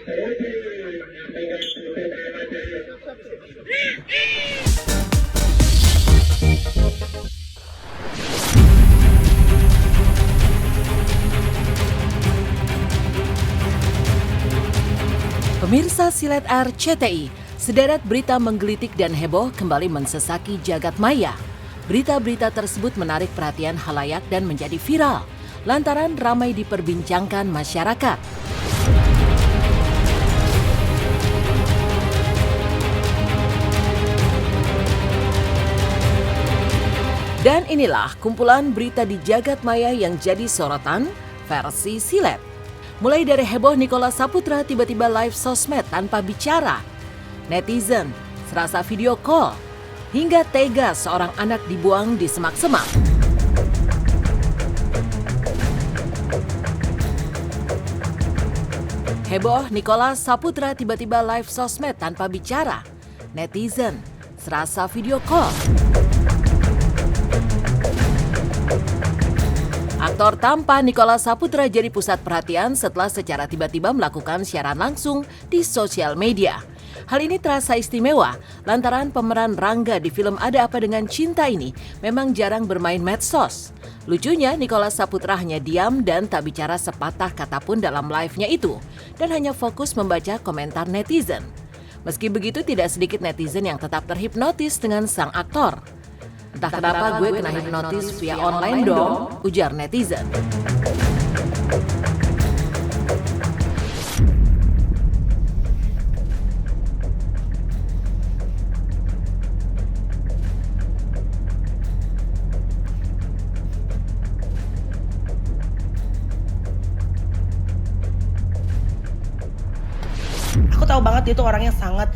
Pemirsa Silet RCTI, sederet berita menggelitik dan heboh kembali mensesaki jagat maya. Berita-berita tersebut menarik perhatian khalayak dan menjadi viral, lantaran ramai diperbincangkan masyarakat. Dan inilah kumpulan berita di jagat maya yang jadi sorotan versi Silet. Mulai dari heboh Nicholas Saputra tiba-tiba live sosmed tanpa bicara, netizen serasa video call, hingga tega seorang anak dibuang di semak-semak. Heboh Nicholas Saputra tiba-tiba live sosmed tanpa bicara, netizen serasa video call. Aktor tampan Nicholas Saputra jadi pusat perhatian setelah secara tiba-tiba melakukan siaran langsung di sosial media. Hal ini terasa istimewa lantaran pemeran Rangga di film Ada Apa Dengan Cinta ini memang jarang bermain medsos. Lucunya Nicholas Saputra hanya diam dan tak bicara sepatah kata pun dalam live-nya itu dan hanya fokus membaca komentar netizen. Meski begitu tidak sedikit netizen yang tetap terhipnotis dengan sang aktor. Entah kenapa gue kena hipnotis via online dong, ujar netizen. Aku tahu banget dia tuh orangnya sangat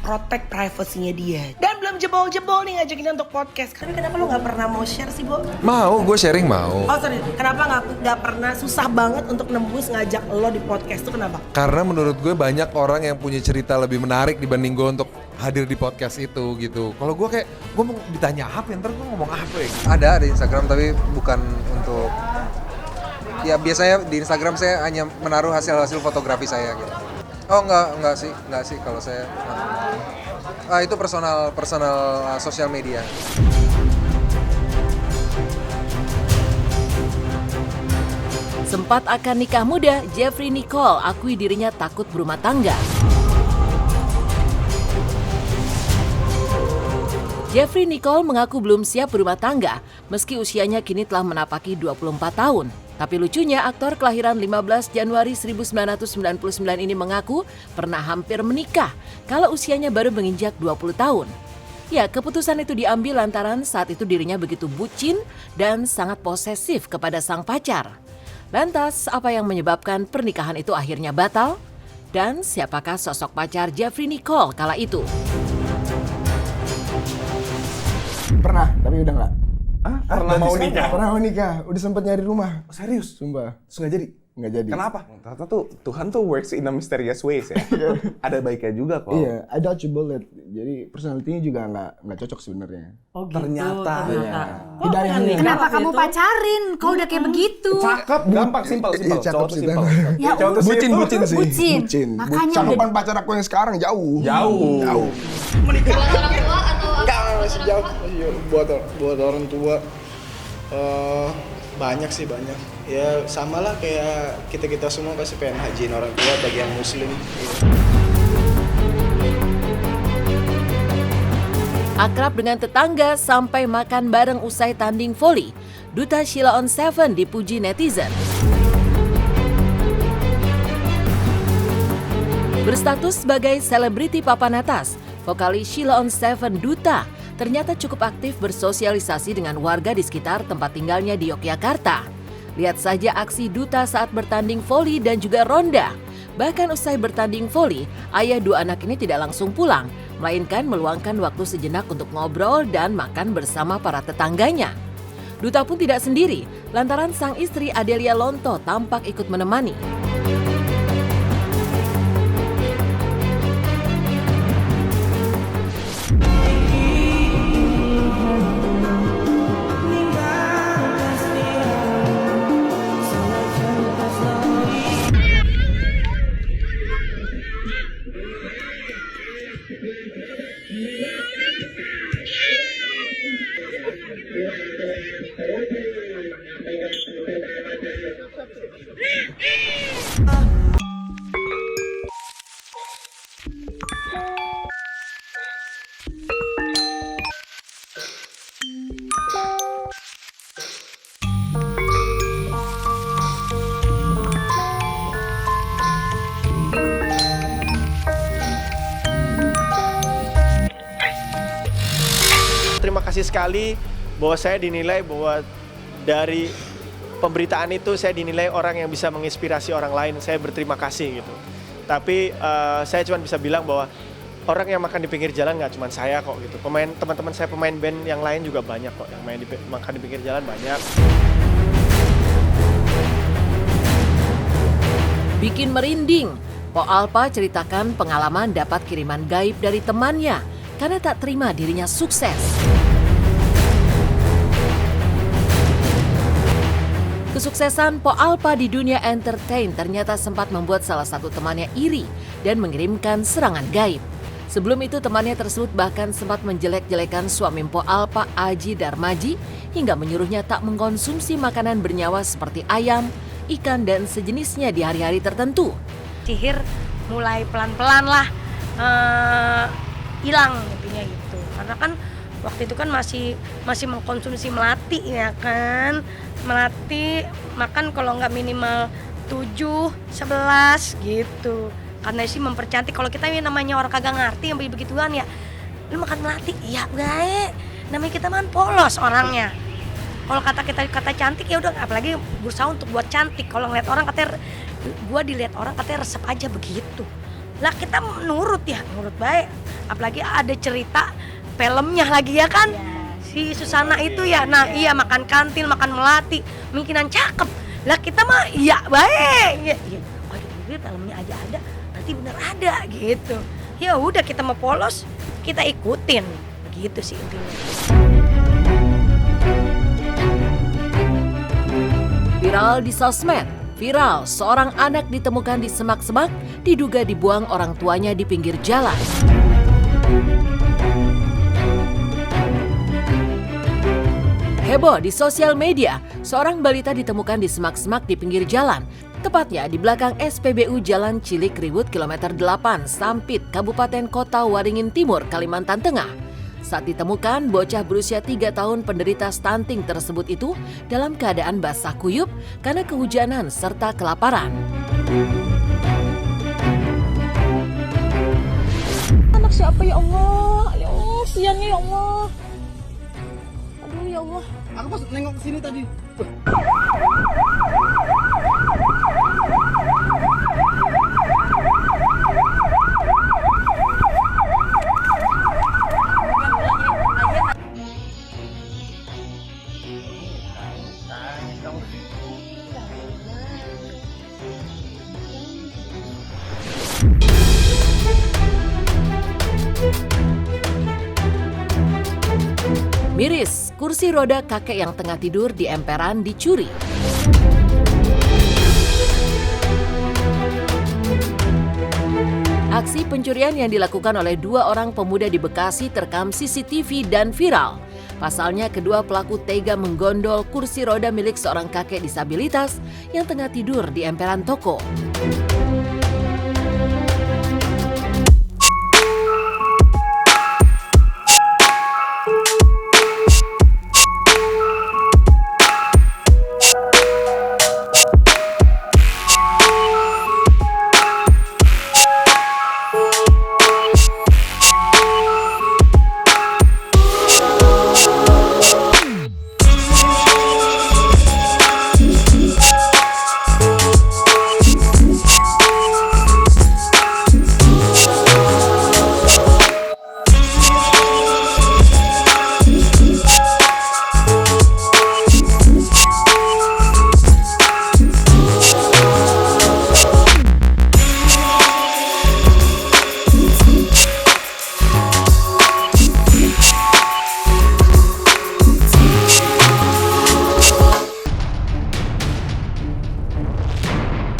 protect privasinya dia. Dan belum jebol-jebol nih ngajakin untuk podcast. Tapi kenapa lo gak pernah mau share sih, Bo? Mau, gue sharing mau. Oh sorry, kenapa gak pernah susah banget untuk nembus ngajak lo di podcast tuh kenapa? Karena menurut gue banyak orang yang punya cerita lebih menarik dibanding gue untuk hadir di podcast itu gitu. Kalau gue kayak, gue mau ditanya apa, ntar gue ngomong apa ya? Ada di Instagram tapi bukan untuk, ya biasanya di Instagram saya hanya menaruh hasil-hasil fotografi saya gitu. Oh enggak sih kalau saya. Itu personal sosial media. Sempat akan nikah muda, Jeffrey Nicole akui dirinya takut berumah tangga. Jeffrey Nicole mengaku belum siap berumah tangga, meski usianya kini telah menapaki 24 tahun. Tapi lucunya, aktor kelahiran 15 Januari 1999 ini mengaku pernah hampir menikah kalau usianya baru menginjak 20 tahun. Ya, keputusan itu diambil lantaran saat itu dirinya begitu bucin dan sangat posesif kepada sang pacar. Lantas, apa yang menyebabkan pernikahan itu akhirnya batal? Dan siapakah sosok pacar Jeffrey Nicole kala itu? Pernah, tapi udah enggak. Pernah mau nikah? Pernah mau nikah, udah sempat nyari rumah. Serius? Sumpah. Terus nggak jadi? Nggak jadi. Kenapa? Ternyata tuh Tuhan tuh works in a mysterious ways ya. Ada baiknya juga kok. Iya, I dodge a bullet. Jadi personality-nya juga nggak cocok sebenarnya. Oh gitu, Ternyata. Iya. Oh, Hidayahnya. Kenapa kamu pacarin? Kau udah kayak begitu. Cakep, gampang, simpel. Iya, cakep Cowok tuh sih, simpel. Ya Cowok tuh Bucin simpel. sih. Bucin. Makanya Cakupan pacar aku yang sekarang jauh. Jauh. Buat orang tua atau Enggak, masih jauh. Iya, buat orang tua. Banyak. Ya sama lah kayak kita semua pasti pengen hajiin orang tua bagi yang muslim. Akrab dengan tetangga sampai makan bareng usai tanding voli, Duta Sheila on 7 dipuji netizen. Berstatus sebagai selebriti papan atas, vokalis Sheila on 7 Duta ternyata cukup aktif bersosialisasi dengan warga di sekitar tempat tinggalnya di Yogyakarta. Lihat saja aksi Duta saat bertanding voli dan juga ronda. Bahkan usai bertanding voli, ayah dua anak ini tidak langsung pulang, melainkan meluangkan waktu sejenak untuk ngobrol dan makan bersama para tetangganya. Duta pun tidak sendiri, lantaran sang istri Adelia Lonto tampak ikut menemani. Terima kasih sekali bahwa saya dinilai bahwa dari pemberitaan itu saya dinilai orang yang bisa menginspirasi orang lain. Saya berterima kasih gitu. Tapi saya cuma bisa bilang bahwa orang yang makan di pinggir jalan nggak cuma saya kok gitu. Teman-teman saya pemain band yang lain juga banyak kok yang makan di pinggir jalan banyak. Bikin merinding, Po Alpa ceritakan pengalaman dapat kiriman gaib dari temannya karena tak terima dirinya sukses. Kesuksesan Po Alpa di dunia entertain ternyata sempat membuat salah satu temannya iri dan mengirimkan serangan gaib. Sebelum itu temannya tersebut bahkan sempat menjelek-jelekan suami Po Alpa, Aji Darmaji, hingga menyuruhnya tak mengkonsumsi makanan bernyawa seperti ayam, ikan, dan sejenisnya di hari-hari tertentu. Sihir mulai pelan-pelan lah hilang intinya gitu. Karena kan waktu itu kan masih mengkonsumsi melati ya kan. Melati makan kalau nggak minimal 7, 11 gitu. Karena sih mempercantik, kalau kita yang namanya orang kagak ngerti yang begituan ya. Lu makan melati, iya baik. Namanya kita kan polos orangnya. Kalau kata cantik ya udah, apalagi berusaha untuk buat cantik. Kalau ngeliat orang katanya, gua dilihat orang katanya resep aja begitu. Lah kita nurut baik. Apalagi ada cerita filmnya lagi ya kan. Si Susana itu ya, nah iya makan kantil, makan melati, mungkinan cakep. Lah kita mah iya baik. Ya, kalau dipikir filmnya aja ada, berarti bener ada gitu. Ya udah kita mau polos, kita ikutin. Begitu sih intinya. Viral di sosmed. Viral, seorang anak ditemukan di semak-semak, diduga dibuang orang tuanya di pinggir jalan. Heboh di sosial media, seorang balita ditemukan di semak-semak di pinggir jalan, tepatnya di belakang SPBU Jalan Cilik Riwut kilometer 8, Sampit, Kabupaten Kota Waringin Timur, Kalimantan Tengah. Saat ditemukan, bocah berusia 3 tahun penderita stunting tersebut itu dalam keadaan basah kuyup karena kehujanan serta kelaparan. Anak siapa ya Allah? Ya Allah, siangnya ya Allah. Aduh ya Allah. Aku pas nengok ke sini tadi. Miris, kursi roda kakek yang tengah tidur di emperan dicuri. Aksi pencurian yang dilakukan oleh 2 orang pemuda di Bekasi terekam CCTV dan viral. Pasalnya kedua pelaku tega menggondol kursi roda milik seorang kakek disabilitas yang tengah tidur di emperan toko.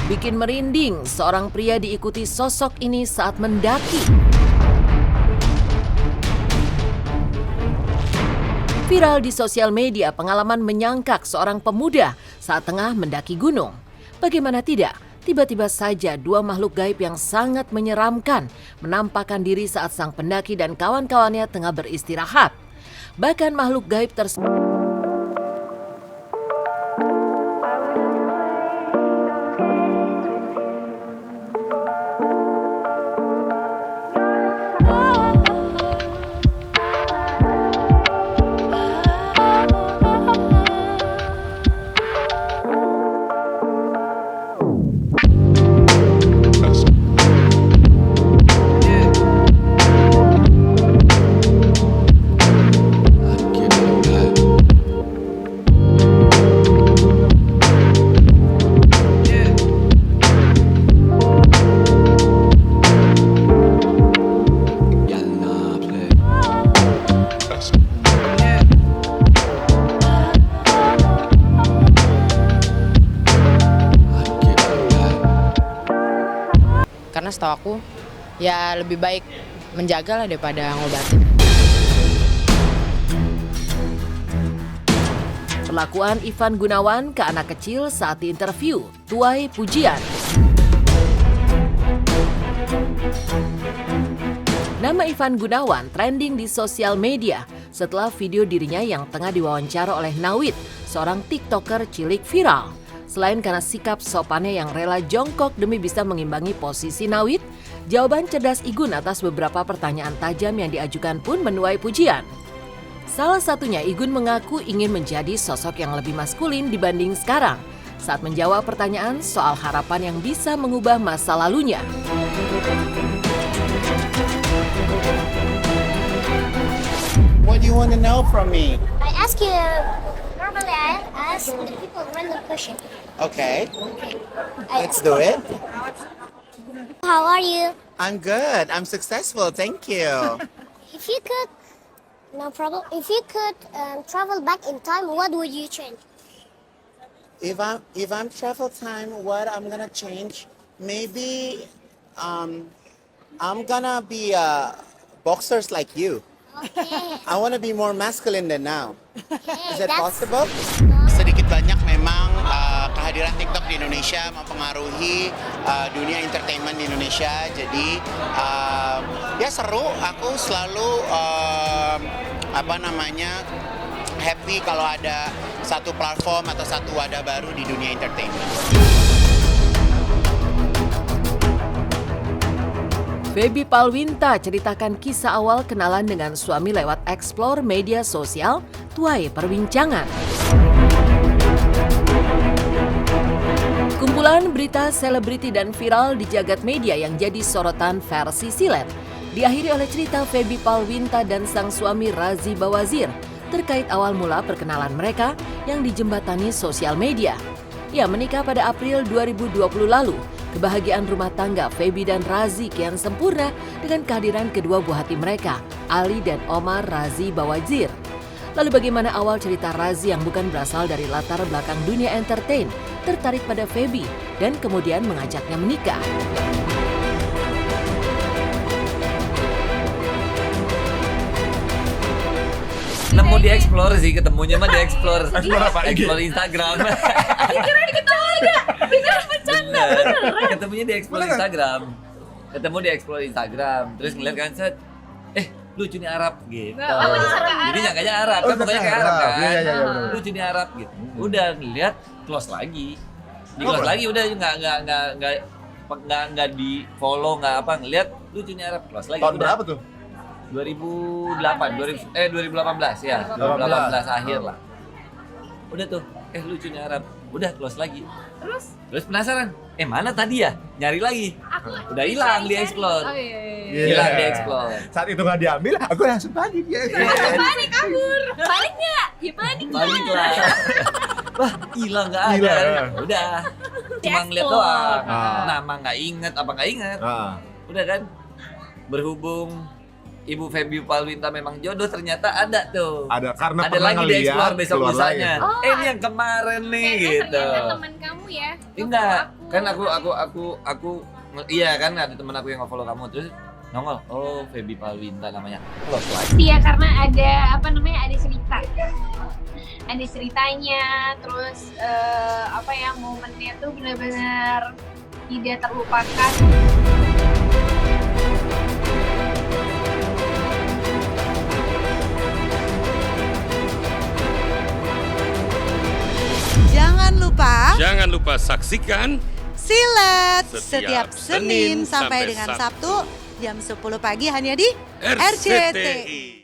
Bikin merinding, seorang pria diikuti sosok ini saat mendaki. Viral di sosial media pengalaman menyangkak seorang pemuda saat tengah mendaki gunung. Bagaimana tidak, tiba-tiba saja dua makhluk gaib yang sangat menyeramkan menampakkan diri saat sang pendaki dan kawan-kawannya tengah beristirahat. Bahkan makhluk gaib tersebut karena setahu aku ya lebih baik menjaga lah daripada ngobatin. Perlakuan Ivan Gunawan ke anak kecil saat diinterview tuai pujian. Nama Ivan Gunawan trending di sosial media setelah video dirinya yang tengah diwawancara oleh Nawid, seorang TikToker cilik viral. Selain karena sikap sopannya yang rela jongkok demi bisa mengimbangi posisi Nawid, jawaban cerdas Igun atas beberapa pertanyaan tajam yang diajukan pun menuai pujian. Salah satunya Igun mengaku ingin menjadi sosok yang lebih maskulin dibanding sekarang saat menjawab pertanyaan soal harapan yang bisa mengubah masa lalunya. What do you want to know from me? I ask you, normally I ask the people random question. Okay. Let's do it. How are you? I'm good. I'm successful. Thank you. If you could, no problem. If you could travel back in time, what would you change? If I'm travel time, what I'm gonna change? Maybe I'm gonna be boxers like you. Okay. I want to be more masculine than now. Okay, Is that that's- possible? Sedikit banyak memang kehadiran TikTok di Indonesia mempengaruhi dunia entertainment di Indonesia. Jadi ya seru. Aku selalu happy kalau ada satu platform atau satu wadah baru di dunia entertainment. Feby Palwinta ceritakan kisah awal kenalan dengan suami lewat explore media sosial, tuai perbincangan. Kumpulan berita selebriti dan viral di jagat media yang jadi sorotan versi silet diakhiri oleh cerita Feby Palwinta dan sang suami Razi Bawazir terkait awal mula perkenalan mereka yang dijembatani sosial media. Ia menikah pada April 2020 lalu. Kebahagiaan rumah tangga Feby dan Razi kian sempurna dengan kehadiran kedua buah hati mereka, Ali dan Omar Razi Bawazir. Lalu bagaimana awal cerita Razi yang bukan berasal dari latar belakang dunia entertain tertarik pada Feby dan kemudian mengajaknya menikah? Nemu di explore sih, ketemunya mah di explore. Explore apa? Explore Instagram. Kira diketawain beneran bercanda, beneran. Ketemunya di explore Instagram. Ketemu di explore Instagram, terus ngeliat kan set, lucu nih Arab gitu. Apa disangka Arab? Jadi nyangkanya Arab, Oh, kan pokoknya kayak Arab kan. Iya, bener. Lucu nih Arab gitu. Udah ngeliat, close lagi. Di close lagi udah nggak di follow nggak apa, ngeliat lucu nih Arab, close lagi. Tahun Udah. berapa tuh? 2018 ya, 2018 akhir lah. Udah tuh, lucunya Arab, udah close lagi. Terus penasaran, mana tadi ya? Nyari lagi. Udah hilang di explore. Oh iya. Hilang di explore. Saat itu nggak diambil, aku langsung panik ya. Panik kabur. Panik nggak? Ya panik lah. Panik lah. Wah, hilang nggak ada. Hilang. Udah, cuma ngeliat doang. Nama nggak inget, apa nggak inget. Udah kan, berhubung Ibu Feby Palwinta memang jodoh, ternyata ada tuh. Ada, karena ada pernah lagi di ngeliat, explore besok keluar lusanya. lagi. Ini yang kemarin nih gitu. Ternyata teman kamu ya. Enggak, kan aku iya kan ada teman aku yang nge-follow kamu terus nongol, Feby Palwinta namanya. Close lagi. Iya, karena ada ada cerita cerita. Ada ceritanya, terus momennya tuh benar-benar tidak terlupakan. Jangan lupa saksikan Silet setiap Senin Senin sampai dengan Sabtu jam 10 pagi hanya di RCTI.